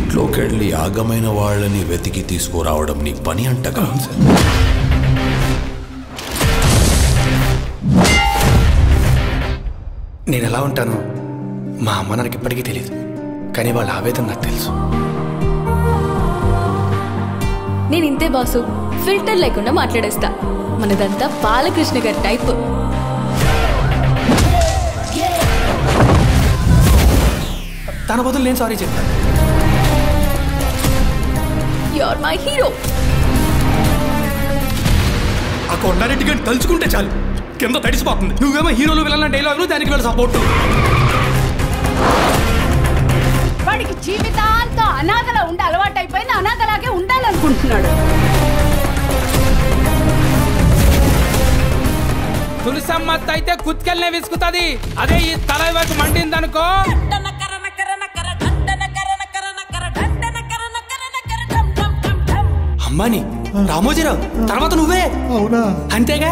ఇంట్లోకి వెళ్ళి ఆగమైన వాళ్ళని వెతికి తీసుకురావడం నీ పని అంటగా. నేను ఎలా ఉంటానో మా అమ్మ నాకు ఇప్పటికీ తెలియదు, కానీ వాళ్ళ ఆవేదన నాకు తెలుసు. నేను ఇంతే బాసు, ఫిల్టర్ లేకుండా మాట్లాడేస్తా. మనదంతా బాలకృష్ణ గారి టైప్. తన బదులు నేను సారీ చెప్తాను. You are my hero. ఆ కొండారెడ్డి గారిని తలుచుకుంటే చాలు కింద తడిసిపోతుంది. నువ్వేమో హీరోలు విలన్న డైలాగులు, దానికి వెళ్ళి సపోర్ట్. వాడికి జీవితాంతో అనాథలా ఉండి అలవాటు అయిపోయింది, అనాథలాగే ఉండాలనుకుంటున్నాడు. తులసమ్మత్త అయితే కుత్కెళ్ళనే విసుకుతుంది, అదే ఈ తల వైపు మండిందనుకో. అమ్మాని రామోజీరావు తర్వాత నువ్వే. అవునా? అంతేగా.